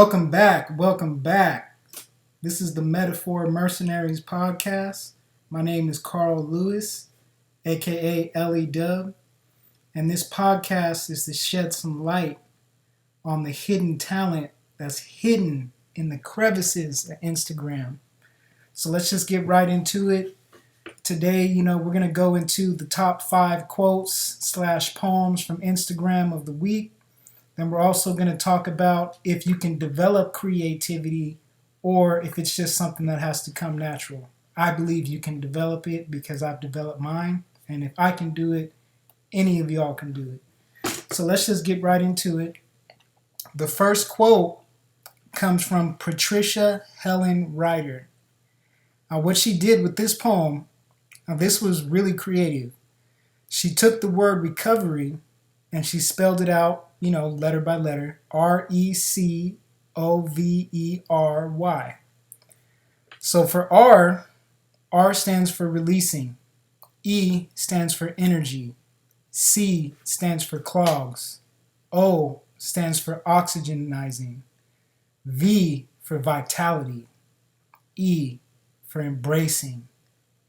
Welcome back. Welcome back. This is the Mercenaries Podcast. My name is Carl Lewis, aka Ellie Dub, and this podcast is to shed some light on the hidden talent that's hidden in the crevices of Instagram. So let's just get right into it. Today, we're going to go into the top 5 quotes / poems from Instagram of the week. Then we're also going to talk about if you can develop creativity or if it's just something that has to come natural. I believe you can develop it because I've developed mine. And if I can do it, any of y'all can do it. So let's just get right into it. The first quote comes from Patricia Helen Ryder. What she did with this poem, this was really creative. She took the word recovery and she spelled it out, letter by letter, Recovery. So for R stands for releasing, E stands for energy, C stands for clogs, O stands for oxygenizing, V for vitality, E for embracing,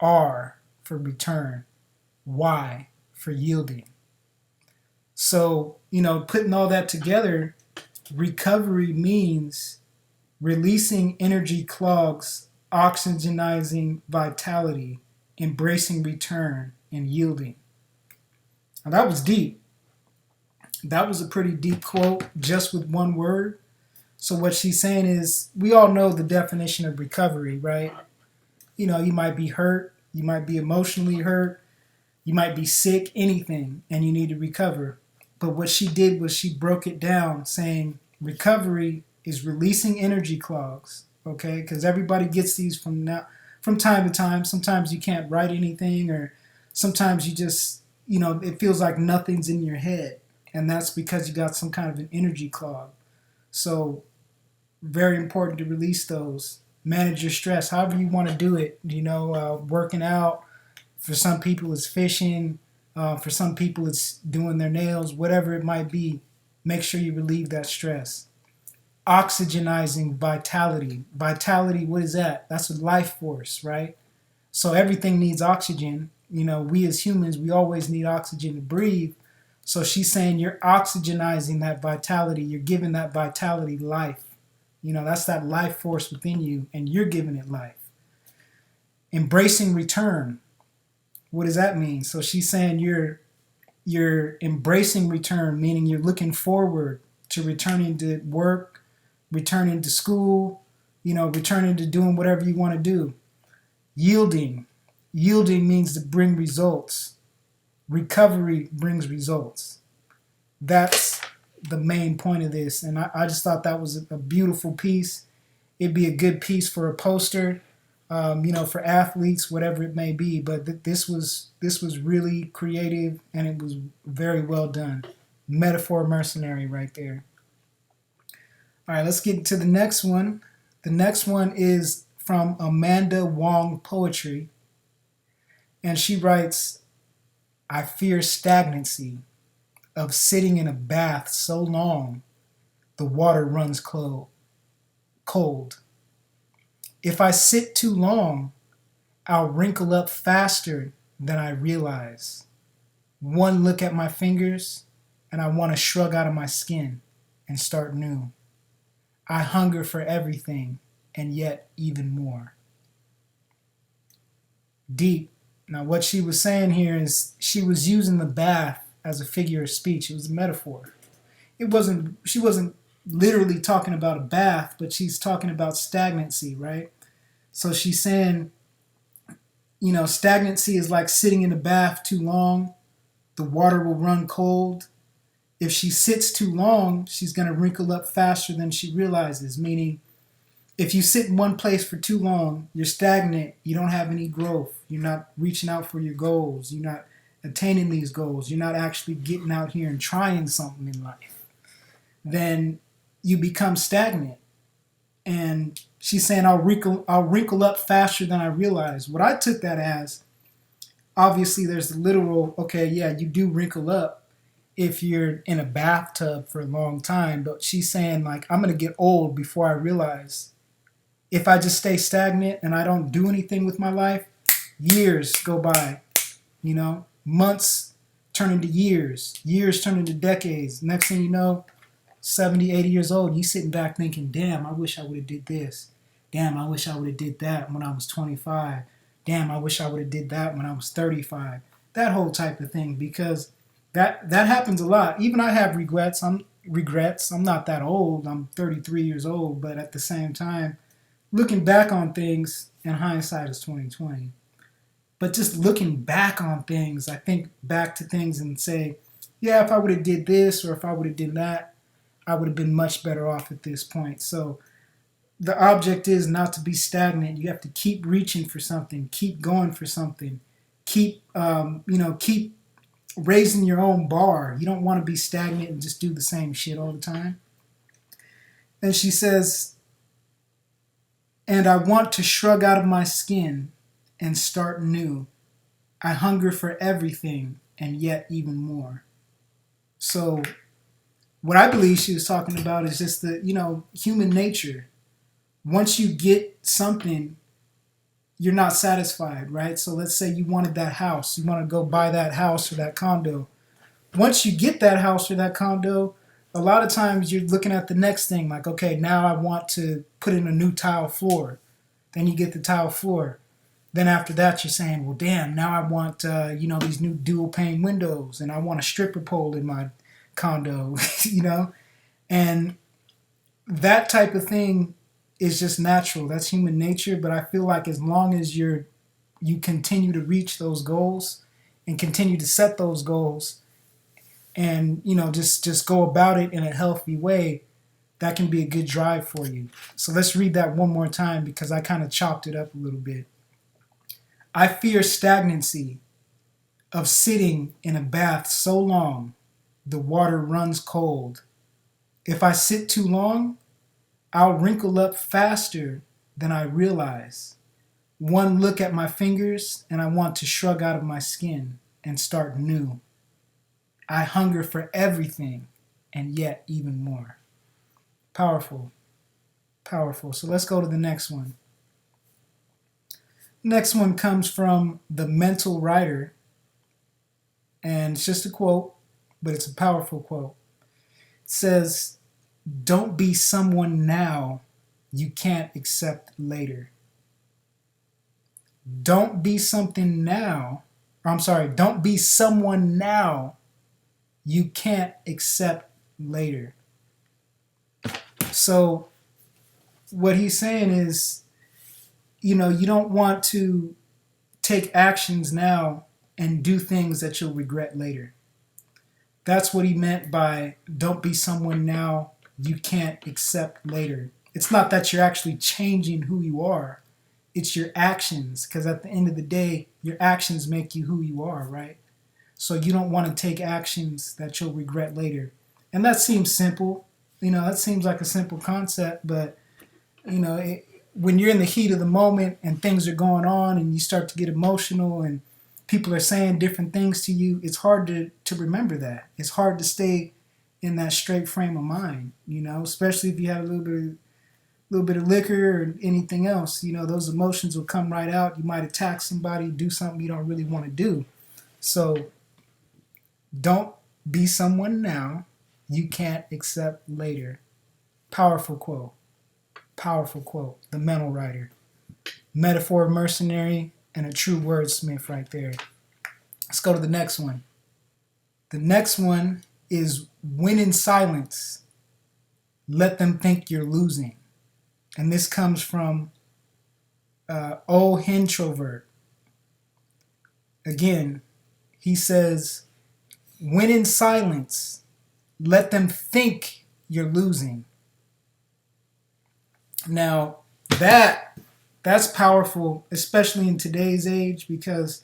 R for return, Y for yielding. So, putting all that together, recovery means releasing energy clogs, oxygenizing vitality, embracing return, and yielding. Now, that was deep. That was a pretty deep quote just with one word. So what she's saying is, we all know the definition of recovery, right? You might be hurt, you might be emotionally hurt, you might be sick, anything, and you need to recover. But what she did was she broke it down saying recovery is releasing energy clogs, okay? Because everybody gets these from time to time. Sometimes you can't write anything, or sometimes you just, it feels like nothing's in your head. And that's because you got some kind of an energy clog. So very important to release those. Manage your stress, however you want to do it. Working out. For some people, it's fishing. For some people, it's doing their nails, whatever it might be. Make sure you relieve that stress. Oxygenizing vitality. Vitality, what is that? That's a life force, right? So everything needs oxygen. We as humans, we always need oxygen to breathe. So she's saying you're oxygenizing that vitality. You're giving that vitality life. That's that life force within you, and you're giving it life. Embracing return. What does that mean? So she's saying you're embracing return, meaning you're looking forward to returning to work, returning to school, returning to doing whatever you want to do. Yielding. Yielding means to bring results. Recovery brings results. That's the main point of this. And I just thought that was a beautiful piece. It'd be a good piece for a poster. For athletes, whatever it may be, but this was really creative and it was very well done. Metaphor mercenary right there. All right, let's get to the next one. The next one is from Amanda Wong Poetry, and she writes, "I fear stagnancy of sitting in a bath so long, the water runs cold. If I sit too long, I'll wrinkle up faster than I realize. One look at my fingers, and I want to shrug out of my skin and start new. I hunger for everything, and yet even more." Deep. Now, what she was saying here is she was using the bath as a figure of speech. It was a metaphor. She wasn't literally talking about a bath, but she's talking about stagnancy, right? So she's saying, stagnancy is like sitting in a bath too long. The water will run cold. If she sits too long, she's going to wrinkle up faster than she realizes, meaning if you sit in one place for too long, you're stagnant. You don't have any growth. You're not reaching out for your goals. You're not attaining these goals. You're not actually getting out here and trying something in life. Then you become stagnant. And she's saying, I'll wrinkle up faster than I realize. What I took that as, obviously there's the literal, okay, yeah, you do wrinkle up. if you're in a bathtub for a long time, but she's saying like, I'm going to get old before I realize if I just stay stagnant and I don't do anything with my life, years go by, months turn into years turn into decades. Next thing you know, 70, 80 years old, you sitting back thinking, damn, I wish I would have did this. Damn, I wish I would have did that when I was 25. Damn, I wish I would have did that when I was 35. That whole type of thing, because that happens a lot. Even I have regrets. I'm not that old. I'm 33 years old, but at the same time, looking back on things, and hindsight is 2020. But just looking back on things, I think back to things and say, yeah, if I would have did this or if I would have did that, I would have been much better off at this point. So the object is not to be stagnant. You have to keep reaching for something, keep going for something, keep raising your own bar. You don't want to be stagnant and just do the same shit all the time. And she says, and I want to shrug out of my skin and start new. I hunger for everything and yet even more. So what I believe she was talking about is just the, human nature. Once you get something, you're not satisfied, right? So let's say you wanted that house. You want to go buy that house or that condo. Once you get that house or that condo, a lot of times you're looking at the next thing. Like, okay, now I want to put in a new tile floor. Then you get the tile floor. Then after that, you're saying, well, damn, now I want, these new dual pane windows. And I want a stripper pole in my condo, And that type of thing is just natural. That's human nature. But I feel like as long as you continue to reach those goals and continue to set those goals and, just go about it in a healthy way, that can be a good drive for you. So let's read that one more time because I kind of chopped it up a little bit. I fear stagnancy of sitting in a bath so long, the water runs cold. If I sit too long, I'll wrinkle up faster than I realize. One look at my fingers and I want to shrug out of my skin and start new. I hunger for everything and yet even more. Powerful. Powerful. So let's go to the next one. Next one comes from The Mental Writer. And it's just a quote, but it's a powerful quote. It says, don't be someone now you can't accept later. Don't be something now. Don't be someone now you can't accept later. So what he's saying is, you don't want to take actions now and do things that you'll regret later. That's what he meant by don't be someone now you can't accept later. It's not that you're actually changing who you are. It's your actions, because at the end of the day, your actions make you who you are, right? So you don't want to take actions that you'll regret later. And that seems simple. That seems like a simple concept, but, when you're in the heat of the moment and things are going on and you start to get emotional and people are saying different things to you, it's hard to remember that. It's hard to stay in that straight frame of mind, especially if you have a little bit of liquor or anything else. Those emotions will come right out. You might attack somebody, do something you don't really want to do. So don't be someone now you can't accept later. Powerful quote. Powerful quote. The Mental Writer. Metaphor mercenary and a true wordsmith right there. Let's go to the next one. The next one is win in silence. Let them think you're losing. And this comes from O. Hintrovert. Again, he says, win in silence. Let them think you're losing. Now, that's powerful, especially in today's age, because,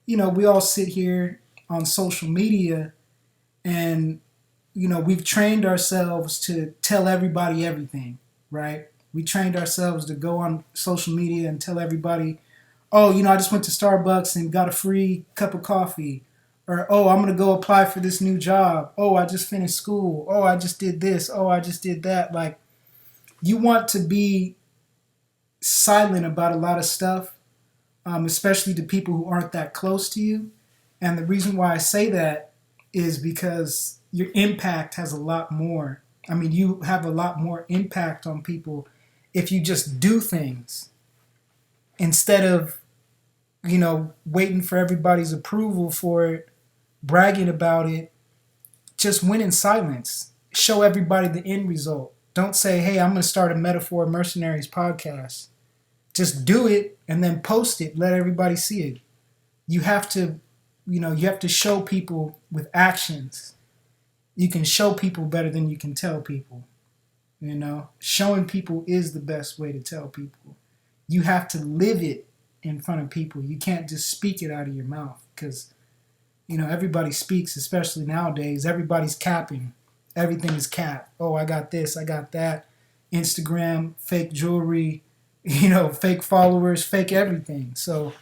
we all sit here on social media and, we've trained ourselves to tell everybody everything, right? We trained ourselves to go on social media and tell everybody, oh, I just went to Starbucks and got a free cup of coffee, Or, oh, I'm going to go apply for this new job. Oh, I just finished school. Oh, I just did this. Oh, I just did that. Like, you want to be silent about a lot of stuff, especially to people who aren't that close to you. And the reason why I say that is because your impact has a lot more. I mean, you have a lot more impact on people if you just do things instead of, waiting for everybody's approval for it, bragging about it. Just win in silence. Show everybody the end result. Don't say, hey, I'm going to start a Metaphor Mercenaries podcast. Just do it and then post it. Let everybody see it. You have to, you have to show people with actions. You can show people better than you can tell people. Showing people is the best way to tell people. You have to live it in front of people. You can't just speak it out of your mouth because, everybody speaks, especially nowadays. Everybody's capping. Everything is cap. Oh, I got this, I got that. Instagram, fake jewelry, fake followers, fake everything. So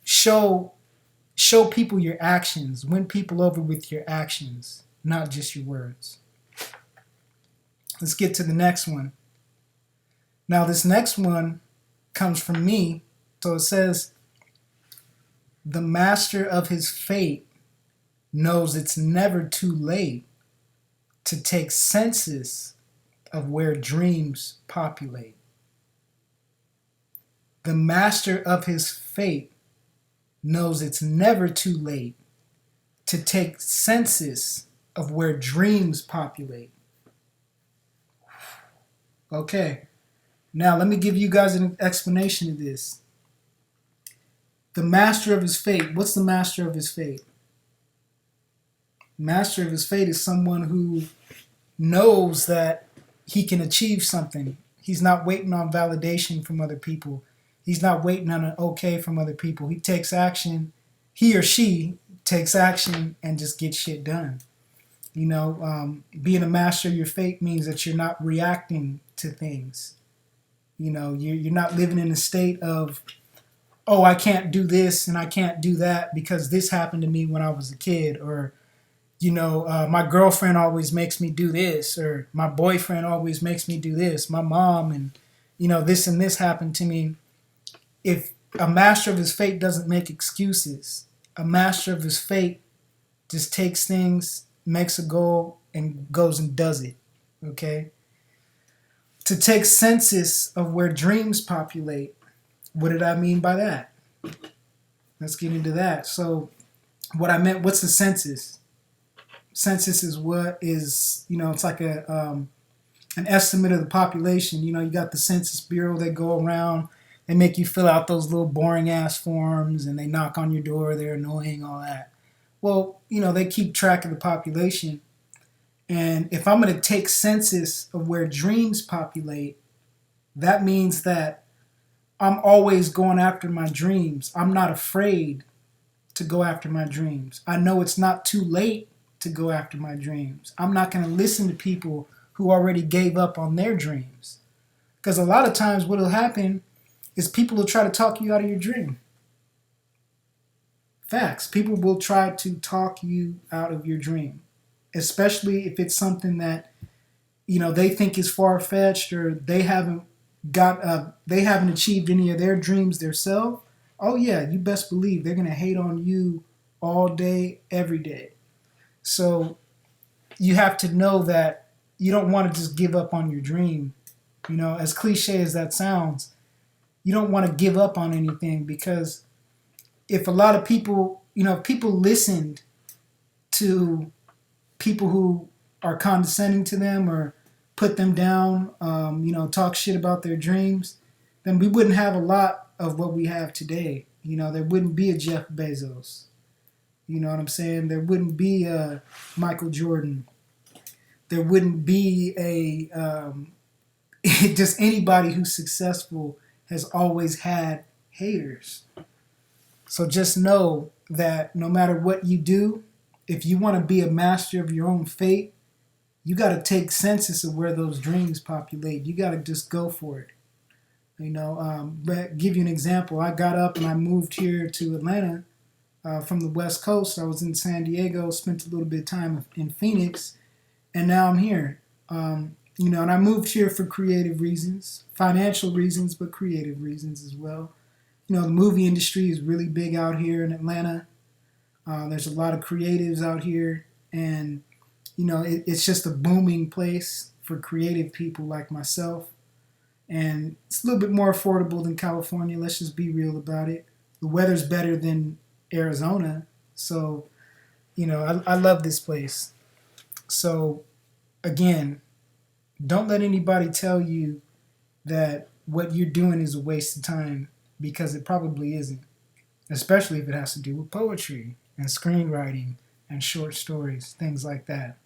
show people your actions. Win people over with your actions, not just your words. Let's get to the next one. Now, this next one comes from me. So it says, the master of his fate knows it's never too late to take census of where dreams populate. The master of his fate knows it's never too late to take census of where dreams populate. Okay, now let me give you guys an explanation of this. The master of his fate. What's the master of his fate? Master of his fate is someone who knows that he can achieve something. He's not waiting on validation from other people. He's not waiting on an okay from other people. He takes action. He or she takes action and just gets shit done. Being a master of your fate means that you're not reacting to things. You're not living in a state of, oh, I can't do this and I can't do that because this happened to me when I was a kid, or my girlfriend always makes me do this, or my boyfriend always makes me do this, my mom, and this and this happened to me. If a master of his fate doesn't make excuses, a master of his fate just takes things, makes a goal, and goes and does it. Okay? To take census of where dreams populate. What did I mean by that? Let's get into that. So what I meant, what's the census? Census is what is, it's like an estimate of the population. You got the Census Bureau, they go around, they make you fill out those little boring ass forms and they knock on your door, they're annoying, all that. Well, they keep track of the population. And if I'm going to take census of where dreams populate, that means that I'm always going after my dreams. I'm not afraid to go after my dreams. I know it's not too late to go after my dreams. I'm not going to listen to people who already gave up on their dreams. Because a lot of times what will happen is people will try to talk you out of your dream. Facts. People will try to talk you out of your dream. Especially if it's something that, they think is far-fetched, or they haven't achieved any of their dreams themselves. Oh yeah, you best believe they're going to hate on you all day, every day. So you have to know that you don't want to just give up on your dream. As cliche as that sounds, you don't want to give up on anything, because if a lot of people, if people listened to people who are condescending to them or put them down, talk shit about their dreams, then we wouldn't have a lot of what we have today. There wouldn't be a Jeff Bezos. You know what I'm saying? There wouldn't be a Michael Jordan. There wouldn't be a just anybody who's successful has always had haters. So just know that no matter what you do, if you want to be a master of your own fate, you got to take census of where those dreams populate. You got to just go for it. But give you an example. I got up and I moved here to Atlanta from the West Coast. I was in San Diego, spent a little bit of time in Phoenix, and now I'm here. And I moved here for creative reasons, financial reasons, but creative reasons as well. The movie industry is really big out here in Atlanta. There's a lot of creatives out here, and it's just a booming place for creative people like myself. And it's a little bit more affordable than California. Let's just be real about it. The weather's better than Arizona, so I love this place. So again, don't let anybody tell you that what you're doing is a waste of time, because it probably isn't, especially if it has to do with poetry and screenwriting and short stories, things like that.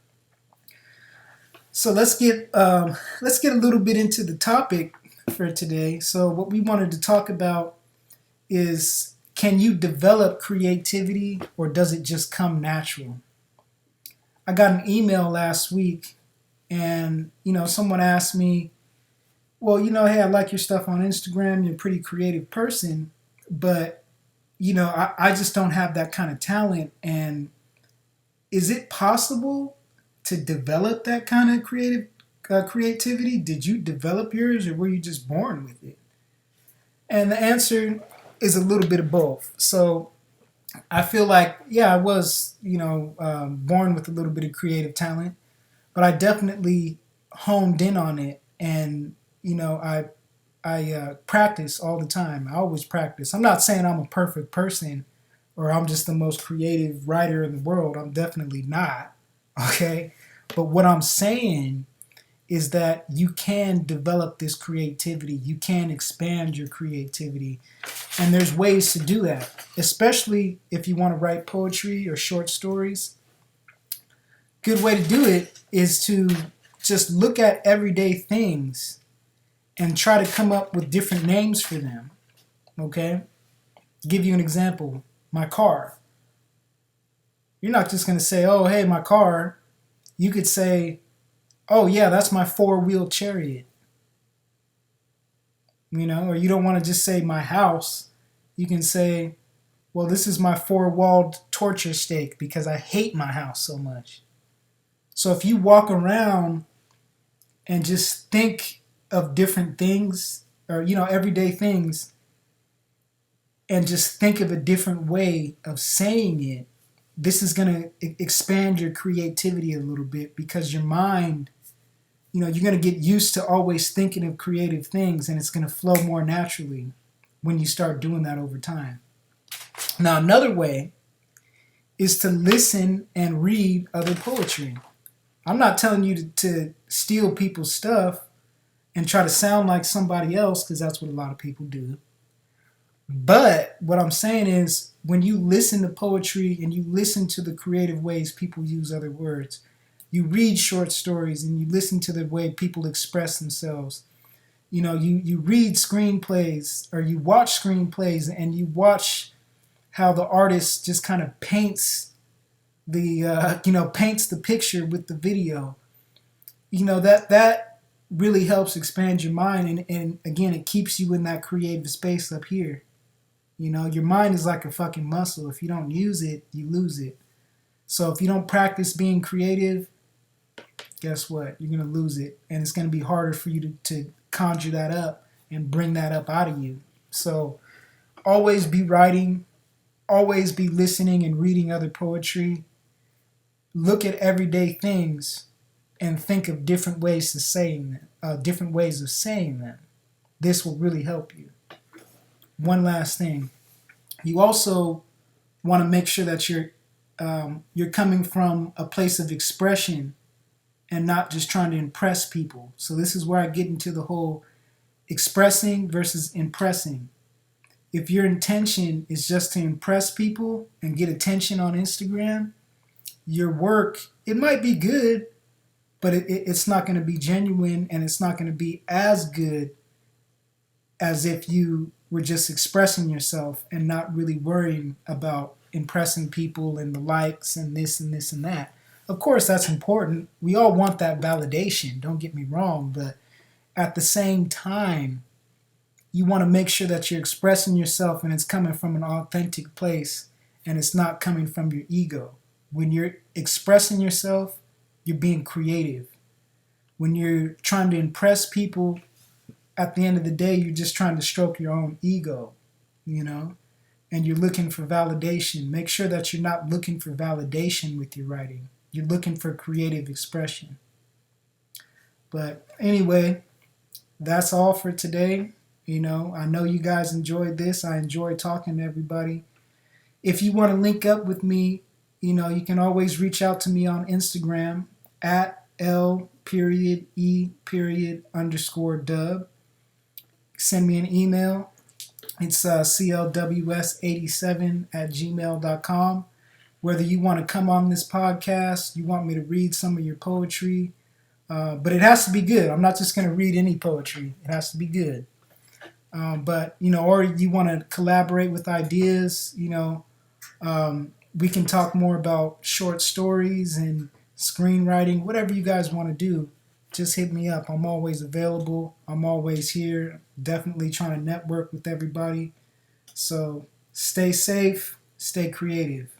So let's get a little bit into the topic for today. So what we wanted to talk about is, can you develop creativity, or does it just come natural? I got an email last week, and someone asked me, well, hey, I like your stuff on Instagram. You're a pretty creative person, but I just don't have that kind of talent. And is it possible to develop that kind of creativity? Did you develop yours, or were you just born with it? And the answer is a little bit of both. So I feel like, yeah, I was, born with a little bit of creative talent, but I definitely honed in on it, and I practice all the time. I always practice. I'm not saying I'm a perfect person, or I'm just the most creative writer in the world. I'm definitely not. Okay, but what I'm saying is that you can develop this creativity. You can expand your creativity. And there's ways to do that, especially if you want to write poetry or short stories. Good way to do it is to just look at everyday things and try to come up with different names for them. Okay? Give you an example. My car. You're not just going to say, oh, hey, my car. You could say, oh, yeah, that's my four-wheel chariot. Or you don't want to just say my house. You can say, well, this is my four-walled torture stake because I hate my house so much. So if you walk around and just think of different things, or, everyday things, and just think of a different way of saying it, this is going to expand your creativity a little bit, because your mind, you're going to get used to always thinking of creative things, and it's going to flow more naturally when you start doing that over time. Now, another way is to listen and read other poetry. I'm not telling you to steal people's stuff and try to sound like somebody else, because that's what a lot of people do. But what I'm saying is, when you listen to poetry and you listen to the creative ways people use other words, you read short stories and you listen to the way people express themselves. You read screenplays, or you watch screenplays, and you watch how the artist just kind of paints the picture with the video. That really helps expand your mind, and again, it keeps you in that creative space up here. Your mind is like a fucking muscle. If you don't use it, you lose it. So if you don't practice being creative, guess what? You're going to lose it. And it's going to be harder for you to conjure that up and bring that up out of you. So always be writing, always be listening and reading other poetry. Look at everyday things and think of different ways of saying them. This will really help you. One last thing. You also want to make sure that you're coming from a place of expression and not just trying to impress people. So this is where I get into the whole expressing versus impressing. If your intention is just to impress people and get attention on Instagram, your work, it might be good, but it's not going to be genuine, and it's not going to be as good as if you were just expressing yourself and not really worrying about impressing people and the likes and this and this and that. Of course, that's important. We all want that validation, don't get me wrong, but at the same time, you want to make sure that you're expressing yourself and it's coming from an authentic place and it's not coming from your ego. When you're expressing yourself, you're being creative. When you're trying to impress people, at the end of the day, you're just trying to stroke your own ego, you know, and you're looking for validation. Make sure that you're not looking for validation with your writing. You're looking for creative expression. But anyway, that's all for today. I know you guys enjoyed this. I enjoyed talking to everybody. If you want to link up with me, you can always reach out to me on Instagram at L_E__dub. Send me an email. It's clws87@gmail.com. Whether you want to come on this podcast, you want me to read some of your poetry, but it has to be good. I'm not just going to read any poetry. It has to be good. But or you want to collaborate with ideas, we can talk more about short stories and screenwriting, whatever you guys want to do. Just hit me up. I'm always available. I'm always here. Definitely trying to network with everybody. So stay safe, stay creative.